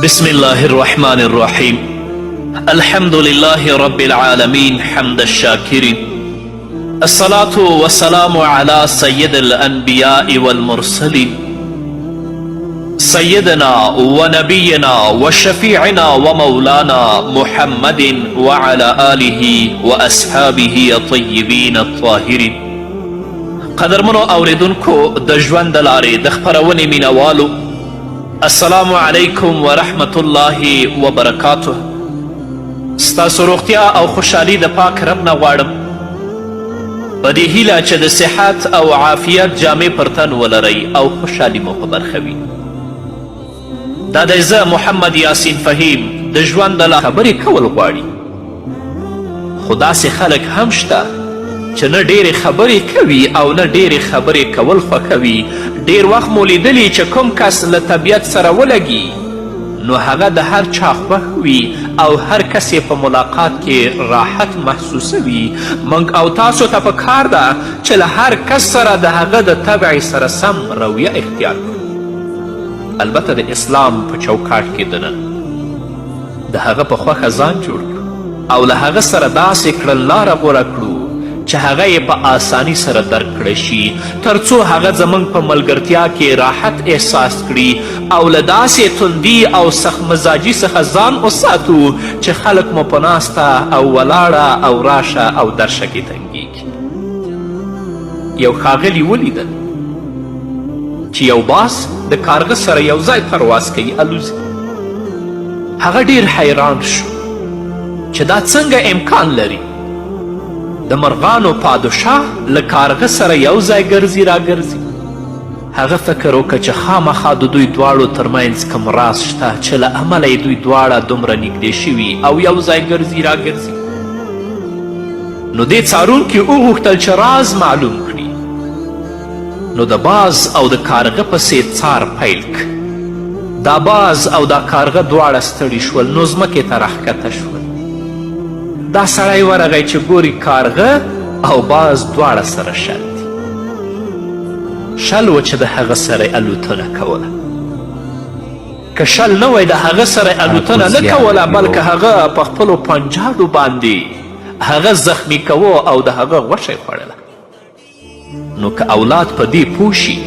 بسم الله الرحمن الرحيم. الحمد لله رب العالمين حمد الشاكرين. الصلاة والسلام على سيد الأنبياء والمرسلين سيدنا ونبينا وشفيعنا ومولانا محمد وعلى آله وأصحابه الطيبين الطاهرين. قدرمنو اوریدونکو د ژوند د لارې د خپرونې مینوالو، السلام علیکم ورحمت الله وبرکاته. ستاسو روغتیا او خوشحالي د پاک رب نه غواړم، په دې هیله چې د صحت او عافیت جامې پر تن ولرئ او خوشحالي مو په برخه وي. دا دی زه محمد یاسین فهیم د ژوند د لارې خبرې کول غواړي، خو داسې خلک هم شته چې نه ډیرې خبرې کوي او نه ډیرې خبرې کول خوښوي. ډیر وخت مو لیدلی چې کوم کس له طبیعت سره ولګي نو هغه د هر چا خوښ وي او هر کس یې په ملاقات کې راحت محسوسوي. موږ او تاسو ته پکار ده چې له هر کس سره د هغه د طبع سره سم رویه اختیار کړو، البته د اسلام په چوکاټ کې دننه د هغه په خوښه ځان جوړ کړو او له هغه سره داسې کړنلاره غوره کړو چې هغه یې په آسانی سره درک کړی شي، تر څو هغه زموږ په ملګرتیا کې راحت احساس کړي او له داسې تندي او سخت مزاجي څخه ځان وساتو چې خلک مو په ناسته او ولاړه او راشه او درشه کې تنګیږي. یو ښاغلي ولیدل چې یو باز د کارغه سره یو ځای پرواز کوي، الوزي. هغه ډیر حیران شو چې دا څنګه امکان لري د مرغانو پادشاه له کارغه سره یو ځای ګرځي راګرځي. هغه فکر وکړه چې خامخا د دوی دواړو ترمنځ کوم راز شته چې له امله یې دوی دواړه دومره نږدې شوي او یو ځای ګرځي راګرځي. نو دې څارونکي وغوښتل چې راز معلوم کړي. نو د باز او د کارغه پسې څار پیل کړ. دا باز او دا کارغه دواړه ستړي شول، نو ځمکې ته راښکته شول. دا سړی ورغی چې ګوري کارغه او باز دواړه سره شل دي. شل و چې د هغه سره الوتنه کوله. که شل نه وی د هغه سره الوتنه نه کوله، بلکې هغه په خپلو پنجاډو باندې هغه زخمی کوه او د هغه غوښه یې خوړله. نو که اولاد په دې پوه شي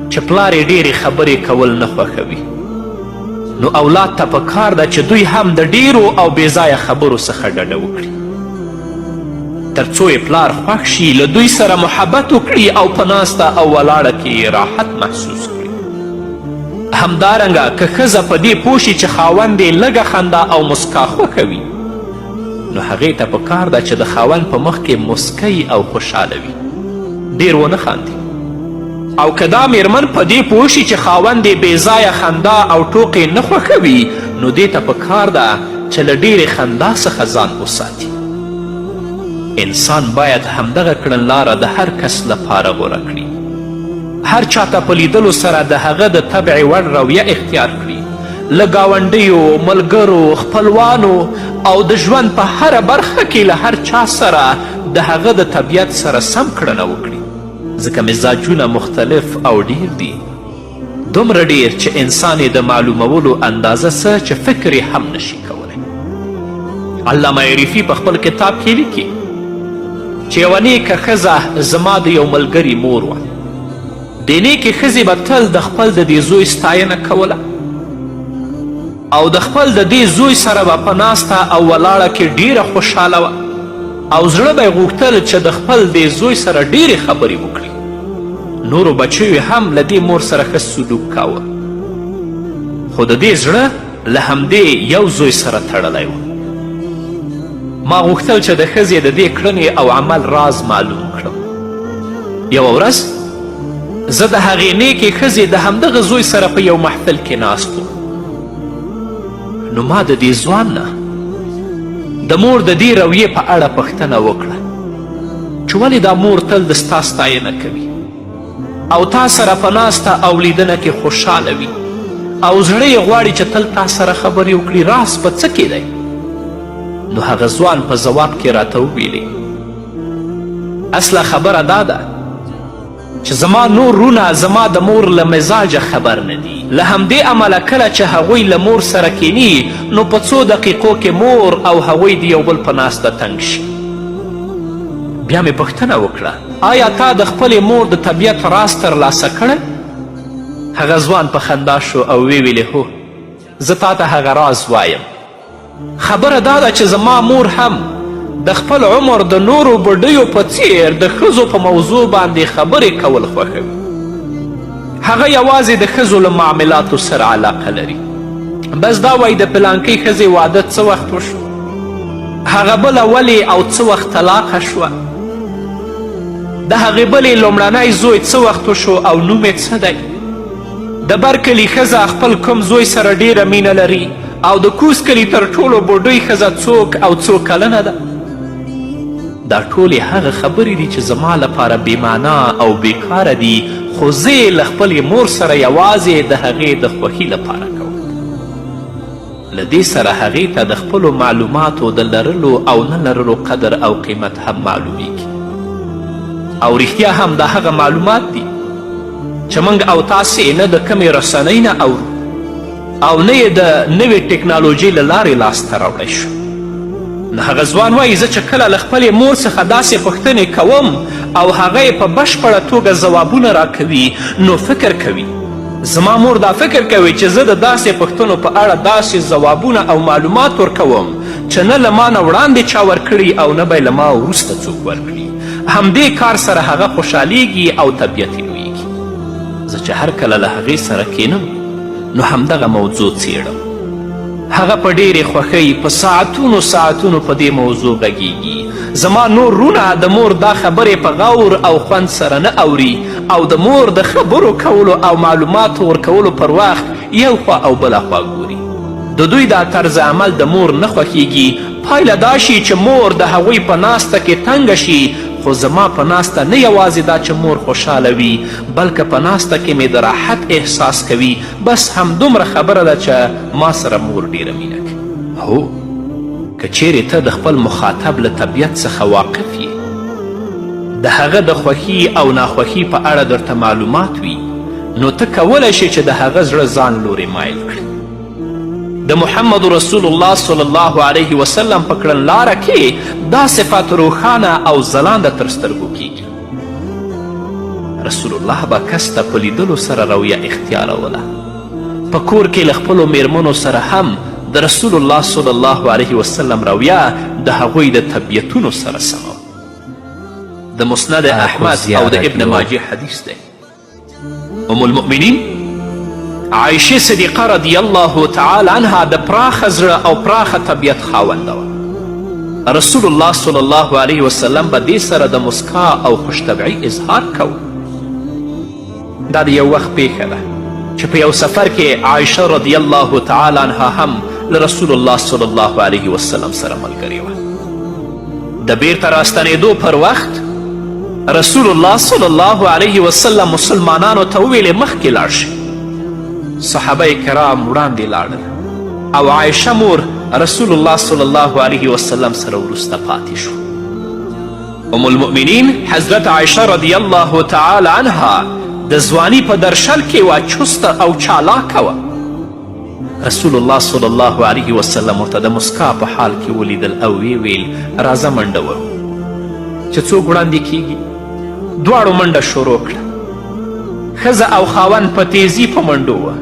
چې پلار یې ډیرې خبرې کول نه خوښوي، نو اولاد ته پکار ده چې دوی هم د ډیرو او بېځایه خبرو څخه ډډه وکړي، تر څو یې پلار خوښ شي، له دوی سره محبت وکړي او په ناسته او ولاړه کې راحت محسوس کړي. همدارنګه که ښځه په دې پوه شي چې خاوند یې لږه خندا او مسکا خوښوي، نو هغې ته پکار ده چې د خاوند په مخ کې مسکی او خوشحاله وي، ډیر ونه خاندي. او که دا میرمن په دې پوه شي چې خاوند یې بېځایه خندا او ټوقې نه خوښوي، نو دې ته پکار ده چې له ډیرې خندا څخه ځان وساتي. انسان باید همدغه کړنلاره د هر کس لپاره غوره کړي، هر چاته په لیدلو سره د هغه د طبع وړ رویه اختیار کړي، له ګاونډیو، ملګرو، خپلوانو او د ژوند په هره برخه کې له هر چا سره د هغه د طبیعت سره سم کړنه وکړي، ځکه مزاجونه مختلف او ډیر دي، دومره ډیر چې انسان یې د معلومولو اندازه څه چې فکر یې هم نشي کولی. علامه عریفي په خپل کتاب کې لیکي چې یوه نیکه ښځه زما د یو ملګري مور وه. دې نیکې ښځې به تل د خپل د دې زوی ستاینه کوله او د خپل د دې زوی سره به په ناسته او ولاړه کې ډیره خوشحاله وه او زړه به یې غوښتل چې د خپل دې زوی سره ډیرې خبرې وکړي. نورو بچیو هم له دې مور سره ښه سلوک کاوه، خو د دې زړه له همدې یو زوی سره تړلی و. ما غوښتل چې د ښځې د دې کړنې او عمل راز معلوم کړم. یوه ورځ زه د هغې نیکې ښځې د همدغه زوی سره په یو محفل کې ناست وم. نو ما د دې ځوان نه د مور د دې رویې په اړه پوښتنه وکړه چې ولې دا مور تل د ستا ستاینه کوي او تا سره په ناسته او لیدنه کې خوشحاله وي او زړه یې غواړي چې تل تا سره خبرې وکړي، راز په څه کې دی؟ نو هغه ځوان په ځواب کې راته وویلې اصله خبره دا ده چې زما نور رونه زما د مور له مزاجه خبر نه دي له همدې امله کله چې هغوی له مور سره کینی نو په څو دقیقو کې مور او هغوی د یو بل په ناسته تنګ شي. بیا مې پوښتنه وکړه آیا تا د خپلې مور د طبیعت راز ترلاسه کړی؟ هغه ځوان په خندا شو او ویلې هو زه تا ته هغه راز وایم. خبره دا ده چې زما مور هم د خپل عمر د نورو بډیو په څیر د ښځو په موضوع باندې خبرې کول خوښوي. هغه یوازې د ښځو له معاملاتو سره علاقه لري. بس دا وایي د پلانکۍ ښځې واده څه وخت وشو، هغه بله ولې او څه وخت طلاقه شوه، د هغې بلې لومړنی زوی څه وخت وشو او نوم یې څه دی، د بر کلي ښځه خپل کوم زوی سره ډیره مینه لري او د کوز کلي تر ټولو بوډۍ ښځه څوک او څو کلنه ده. دا ټولې هغه خبرې دي چې زما لپاره بېمعنا او بیکاره دي، خو زه یې له خپلې مور سره یوازې د هغې د خوښي لپاره کوم. له دې سره هغې ته د خپلو معلوماتو د لرلو او نه لرلو قدر او قیمت هم معلومیږي. او رښتیا هم دا هغه معلومات دي چې موږ او تاسې نه د کمې رسنۍ نه اورو او نه یې د نوې ټکنالوژۍ له لارې لاسته راوړی شو. نو هغه ځوان وایي زه چې کله له خپلې مور څخه داسې پوښتنې کوم او هغه یې په بشپړه توګه ځوابونه راکوي نو فکر کوي، زما مور دا فکر کوي چې زه د داسې پوښتنو په اړه داسې ځوابونه او معلومات ورکوم چې نه له ما نه وړاندې چا ورکړي او نه به یې له ما وروسته څوک ورکړي. همدې کار سره هغه خوشحالیږي او طبیعت یې لویږي. زه چې هر کله له هغې سره کینم نو همدغه موضوع څیړم. هغه په ډیرې خوښۍ په ساعتونو ساعتونو په دې موضوع غږیږي. زما نور رونه د مور دا خبرې په غور او خوند سره نه اوري او د مور د خبرو کولو او معلوماتو ورکولو پر وخت یو خوا او بله خوا ګوري. د دوی دا طرز عمل د مور نه خوښیږي. پایله دا شي چې مور د هغوی په ناسته کې تنګه شي، خو زما په ناسته نه یوازې دا چې مور خوشحاله وي بلکه په ناسته کې مې د راحت احساس کوي. بس همدومره خبره ده چې ما سره مور ډیره مینه کوي. هو که چیرې ته د خپل مخاطب له طبیعت څخه واقف یې، د هغه د خوښي او ناخوښي په اړه درته معلومات وي، نو ته کولی شې چې د هغه زړه ځان لورې مایل کړي. د محمد رسول الله صلی الله علیه وسلم په کړنلاره کې دا صفات روښانه او ځلانده تر سترګو کیږي. رسول الله به کس ته په لیدلو سره رویه اختیاروله. په کور کې له خپلو میرمنو سره هم د رسول الله صلی الله علیه وسلم رویه د هغوی د طبیعتونو سره سمه. د مسند احمد او د ابن ماجه حدیث دی. ام المؤمنین عایشه صدیقه رضی الله تعالی عنها د پراخه زړه او پراخه طبیعت خاونده وه. رسول الله صلی الله علیه وسلم به دې سره د مسکا او خوشطبعي اظهار کوه. دا د یو وخت پیښه ده چې په یو سفر کې عایشه رضی الله تعالی عنها هم له رسول الله صلی الله علیه وسلم سره ملګرې وه. د بیرته راستنېدو پر وخت رسول الله صلی الله علیه وسلم مسلمانانو ته وویلې مخکې لاړ شئ. صحابه کرام وړاندې لاړل او عایشه مور رسول الله صلی الله علیه وسلم سره وروسته پاتې شو. ام المؤمنین حضرت عایشه رضی الله تعالی عنها د ځواني په درشل کې وه، چسته او چالاکه وه. رسول الله صلی الله علیه وسلم ورته د مسکا په حال کې ولیدل او ویل راځه منډه وهو. چې څوک وړاندې کیږي دواړو منډه شروع کړه. ښځه او خاوند په تیزي په منډو وه.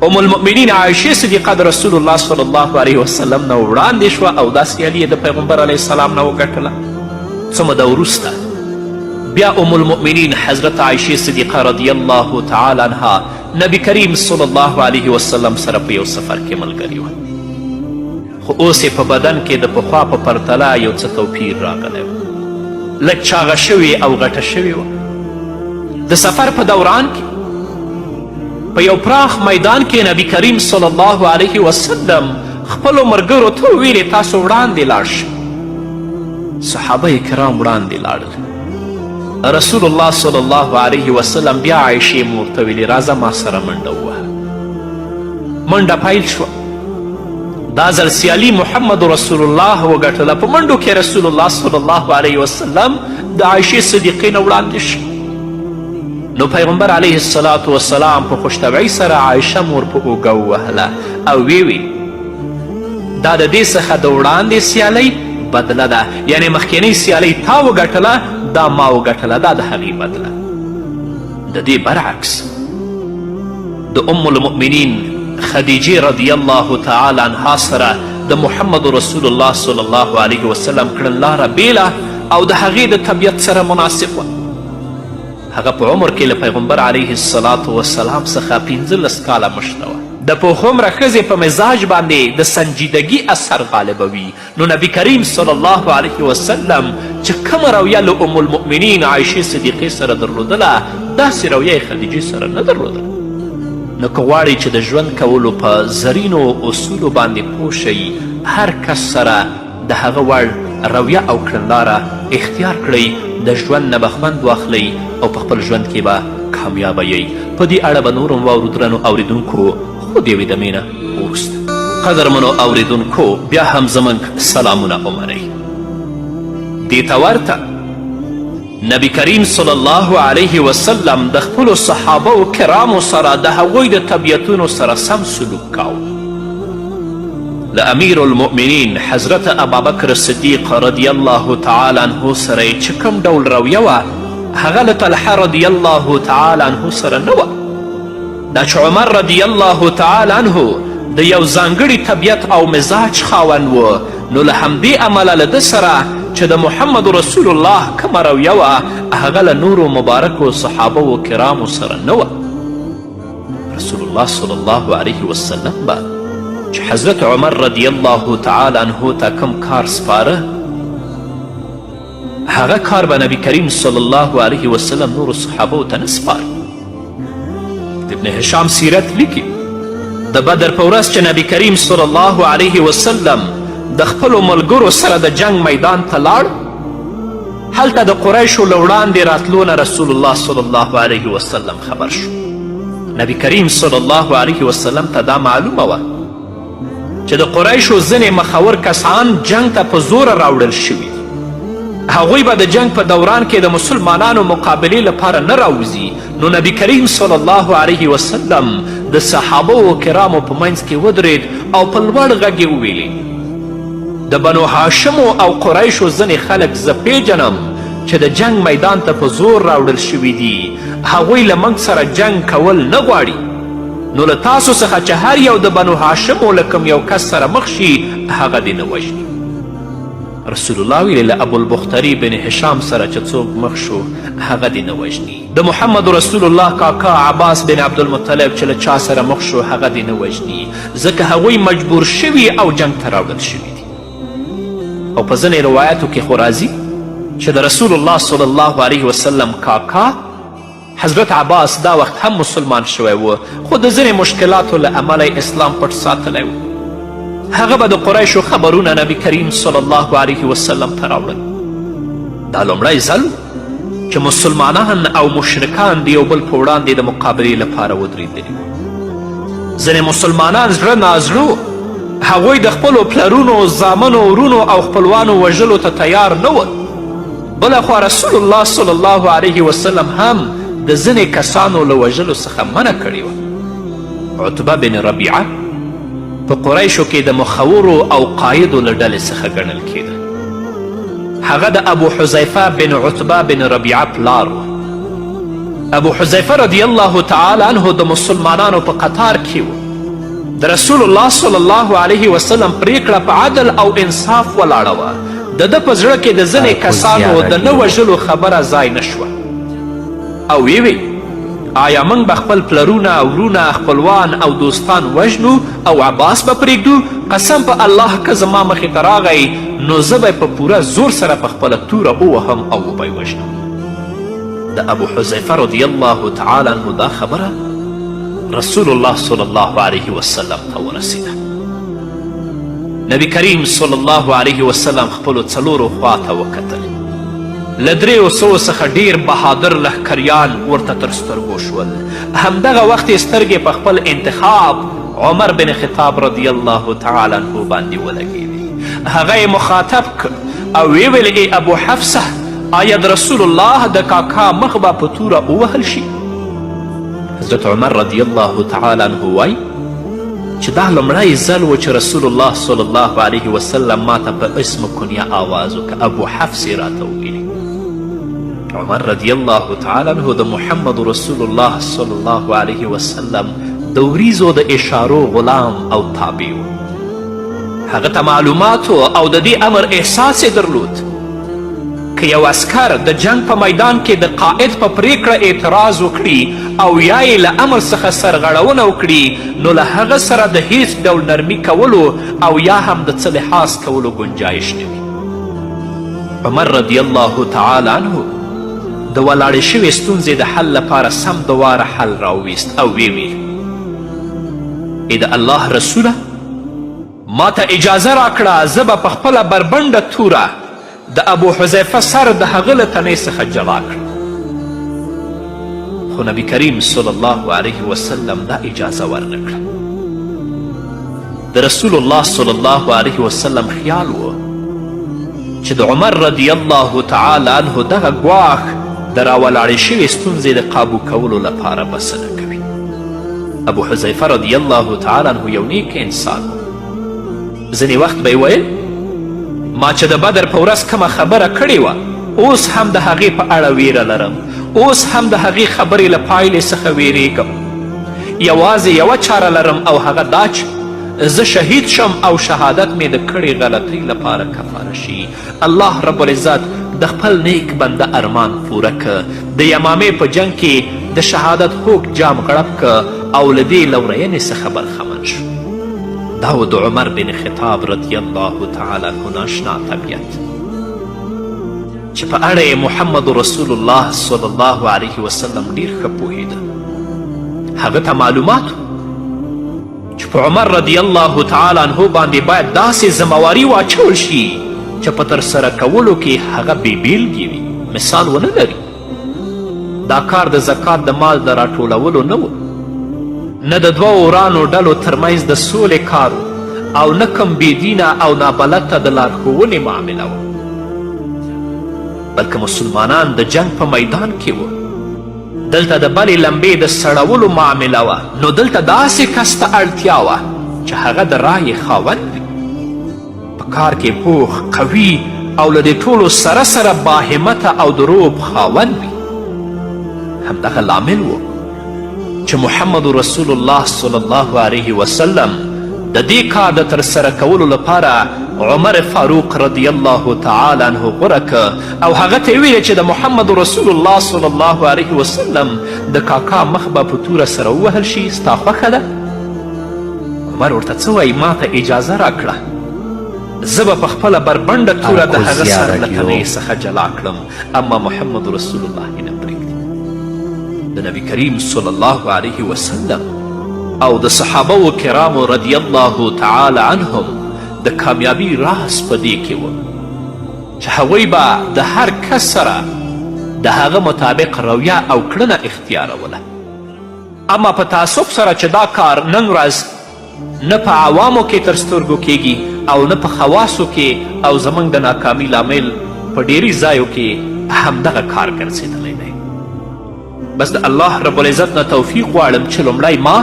ام المؤمنین عایشه صدیقه د رسول الله صلی الله علیه وسلم نه وړاندې شوه او دا سیالي د پیغمبر علیه السلام نه وګټله. څه موده وروسته بیا ام المؤمنین حضرت عایشه صدیقه رضی الله تعالی عنها نبی کریم صلی الله علیه وسلم سره په یو سفر کې ملګرې وه، خو اوس یې په بدن کې د پخوا په پرتله یو څه توپیر راغلی و. لږ چاغه شوې او غټه شوې وه. د سفر په دوران کې په یو پراخ میدان کې نبی کریم صلی الله علیه وسلم خپلو ملګرو ته وویلې تاسو وړاندې لاړ شئ. صحابه کرام وړاندې لاړل. رسول الله صلی الله علیه وسلم بیا عایشې مور ته ویلې راځه ما سره منډه ووهه. منډه پیل شوه. دا ځل سیالي محمد رسول الله وګټله. په منډو کې رسول الله صلی الله علیه وسلم د عایشې صدیقې نه وړاندې شو. نو پیغمبر علیه الصلاة والسلام په خوشطبعۍ سره عایشه مور په اوږه ووهله او ویې دا د دې څخه د وړاندې سیالۍ بدله ده، یعنی مخکینۍ سیالۍ تا وګټله دا ما وګټله، دا د هغې بدله. د دې برعکس د ام المؤمنین خدیجې رضی الله تعالی عنها سره د محمد رسول الله صلی الله علیه وسلم کړنلاره بیله او د هغې د طبیعت سره مناسب وه. هغه په عمر کې له پیغمبر علیه الصلاة والسلام څخه 15 کاله مشته وه. د پوخ عمره ښځې په مزاج باندې د سنجیدګي اثر غالبوي. نو نبی کریم صلی الله علیه وسلم چې کومه رویه له ام المؤمنین عایشې صدیقې سره درلودله داسې رویه یې خدیجې سره نه درلودله. نو که غواړئ چې د ژوند کولو په زرینو اصولو باندې پوه شئ، هر کس سره د هغه وړ رویه او کړنلاره اختیار کړئ، د ژوند نه به خوند واخلئ او په خپل ژوند کې به کامیابه یئ. په دې اړه به نور هم واورو درنو اوریدونکو، خو د یوې دمې نه وروسته. قدرمنو اوریدونکو، بیا هم زموږ سلامونه ومنئ. دې ته ورته نبی کریم صلی الله علیه وسلم د خپلو صحابه و کرامو سره د هغوی د طبیعتونو سره سم سلوک کاو. له امیر المؤمنین حضرت ابابکر صدیق رضی الله تعالی عنه سره یې چې کوم ډول رویه وه هغه له طلحه رضی الله تعالی عنه سره نه وه. دا چې عمر رضی الله تعالی عنه د یو ځانګړي طبیعت او مزاج خاوند و، نو له همدې امله له ده سره چې د محمد رسول الله کومه رویه وه هغه له نورو مبارکو صحابه و کرامو سره نه وه. رسول الله صلی الله علیه وسلم به چې حضرت عمر رضی الله تعالی عنه ته کوم کار سپاره، هغه کار به نبی کریم صلی الله علیه وسلم نورو صحابو ته نه سپاره. ابن هشام سیرت لیکي د بدر په ورځ چې نبی کریم صلی الله علیه وسلم د خپلو ملګرو سره د جنگ میدان ته لاړ، هلته د قریشو له وړاندې راتلو نه رسول الله صلی الله علیه وسلم خبر شو. نبی کریم صلی الله علیه وسلم ته دا معلومه وه چې د قریشو ځینې مخور کسان جنگ ته په زوره راوړل شوي. هغوی به د جنگ په دوران کې د مسلمانانو مقابلې لپاره نه راوځي. نو نبی کریم صلی الله علیه وسلم د صحابه و کرامو په منځ کې ودرید او په لوړ غږ یې وویلې د بنو هاشمو او قریشو ځینې خلک زه پیژنم چې د جنگ میدان ته په زور راوړل شوي دي. هغوی له موږ سره جنگ کول نه غواړي. نو له تاسو څخه چې هر یو د بنو هاشمو له کوم یو کس سره مخ شي هغه دې نه وژني. رسول الله ویلې له ابوالبختري بن هشام سره چې څوک مخ شو هغه دې نه وژني. د محمد رسول الله کاکا عباس بن عبدالمطلب چې له چا سره مخ شو هغه دې نه وژني، ځکه هغوی مجبور شوي او جنگ ته راوړل شوي دي. او په ځینې روایاتو کې خو راځي چې د رسول الله صلی الله علیه وسلم کاکا حضرت عباس دا وخت هم مسلمان شوی و، خو د ځینې مشکلاتو له امله اسلام پټ ساتلی و. هغه به د قریشو خبرونه نبی کریم صلی الله علیه وسلم ته راوړل. دا لومړی ځل چې مسلمانان او مشرکان د یو بل په وړاندې د مقابلې لپاره ودرېدلي وو. ځینې مسلمانان زړه نازړه، هغوی د خپلو پلرونو، زامنو، ورونو او خپلوانو وژلو ته تیار نه ول. بلخوا رسول الله صلی الله علیه وسلم هم د ځینې کسانو له وژلو څخه منع کړې وه. عتبه بن ربیعه په قریشو کې د مخورو او قایدو له ډلې څخه ګڼل کېده. هغه د ابو حذیفه بن عتبه بن ربیعه پلار و. ابو حذیفه رضی الله تعالی عنه د مسلمانانو په قطار کې و. د رسول الله صلی الله علیه وسلم پریکړه په عدل او انصاف ولاړه وه. د ده په زړه کې د ځینې کسانو د نه وژلو خبره ځای نه شوه او ویې آیا موږ به خپل پلرونه، ورونه، خپلوان او دوستان وژنو او عباس به پرېږدو؟ قسم په الله که زما مخې ته راغی نو زه به په پوره زور سره په خپله توره ووهم او وبه یې وژنم. د ابو حذیفه رضی الله تعالی عنه دا خبره رسول الله صلی الله علیه وسلم ته ورسیده. نبی کریم صلی الله علیه وسلم خپلو څلورو خواته وکتل. له 300 څخه ډیر بهادر لښکریان ورته تر سترګو شول. همدغه وخت یې سترګې په خپل انتخاب عمر بن خطاب رضی الله تعالی عنه باندې ولګېدې. هغه یې مخاطب کړ او ویې ویل ای ابو حفصه، آیا د رسول الله د کاکا مخ به په توره ووهل شي؟ حضرت عمر رضی الله تعالی عنه وایي چې دا لومړی ځل و چې رسول الله صلی الله علیه وسلم ما ته په اسم کنیه آواز وکړه، ابو حفص یې راته وویلي. عمر رضی الله تعالی عنه د محمد رسول الله صلی الله علیه وسلم د وریځو د اشارو غلام او تابع و. هغه ته معلومات او د دې امر احساس یې درلود که یو اسکر د جنگ په میدان کې د قائد په پریکړه اعتراض وکړي او یا یې له امر څخه سرغړونه وکړي نو له هغه سره د هیڅ ډول نرمي کولو او یا هم د څه لحاظ کولو گنجایش نه وي. عمر رضی الله تعالی عنه د ولاړې شوې ستونزې د حل لپاره سم دواره حل راوویست او ویې ویل ای د الله رسوله ما ته اجازه راکړه زه به په خپله بربنډه توره د ابو حذیفه سر د هغه له تنې څخه جلا کړم. خو نبی کریم صلی الله علیه وسلم دا اجازه ورنه کړه. د رسول الله صلی الله علیه وسلم خیال و چې د عمر رضی الله تعالی عنه دغه ګواښ د راولاړې شوې ستونزې د قابو کولو لپاره بسنه کوي. ابو حذیفه رضی الله تعالی عنه یو نیک انسان و. ځینې وخت به یې ویل ما چې د بدر په ورځ کومه خبره کړې وه اوس هم د هغې په اړه ویره لرم، اوس هم د هغې خبرې له پایلې څخه ویریږم. یوازې یوه چاره لرم او هغه دا چې زه شهید شم او شهادت مې د کړې غلطۍ لپاره کفاره شي. الله رب العزت د خپل نیک بنده ارمان پوره که. د یمامې په جنگ کې د شهادت خوږ جام غړپ که او له دې لورینې څخه برخمن شو. دا و د عمر بن خطاب رضی الله تعالی عنه ناشنا طبیعت چې په اړه یې محمد رسول الله صلی الله علیه وسلم ډیر ښه پوهیده. هغه ته معلومات چې په عمر رضی الله تعالی عنه باندې باید داسې ذمواري واچول شي چې په ترسره کولو کې هغه بې بیلګې وي، مثال ونه لري. دا کار د زکات د مال د راټولولو نه و، نه د دوه ورانو ډلو ترمنځ د سولې کار او نه کم بېدینه او نابلد ته د لارښوونې معامله وه، بلکې مسلمانان د جنگ په میدان کې وه. دلته د بلې لمبې د سړولو معامله وه. نو دلته داسې کس ته اړتیا وه چې هغه د رایې خاوند وي، په کار کې پوخ، قوي او له دې ټولو سره سره باهمته او د روب خاوند وي. همدغه لامل و چې محمد رسول الله صلی الله علیه وسلم د دې کار د ترسره کولو لپاره عمر فاروق رضی الله تعالی عنه غوره که او هغه ته ویل چې د محمد رسول الله صلی الله علیه وسلم د کاکا مخ به په توره سره ووهل شي، ستا خوښه ده؟ عمر ورته څه وایي ما ته اجازه راکړه زه به په خپله بربنډه توره د هغه سر له تنې څخه جلا کړم، اما محمد رسول الله یې نه پرېږدي. د نبی کریم صلی الله علیه وسلم او د صحابه کرامو رضی الله تعالی عنهم د کامیابی راز په دې کې و چې هغوی به د هر کس سره د هغه مطابق رویه او کړنه اختیاروله. اما په تعصب سره چې دا کار نن ورځ نه په عوامو کې تر سترګو کیږي او نه په خواصو کې او زموږ د ناکامي لامل په ډیری ځایو کې همدغه کار ګرځېدلی دی. بس د الله رب العزت نه توفیق غواړم چې لومړی ما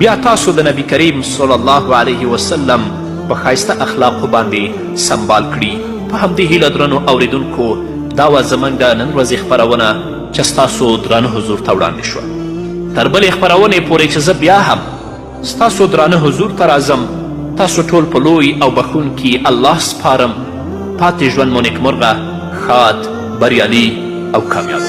بیا تاسو د نبی کریم صلی الله علیه وسلم په ښایسته اخلاقو باندې سنبال کړي. په همدې هیله درنو اوریدونکو دا وه زموږ د نن ورځې خپرونه چې ستاسو درانه حضور ته وړاندې شوه. تر بلې خپرونې پورې چې زه بیا هم ستاسو درانه حضور ته راځم تاسو ټول په لوی او بخونکي الله سپارم. پاتې ژوند مو نیکمرغه، ښاد، بریالي او کامیاب.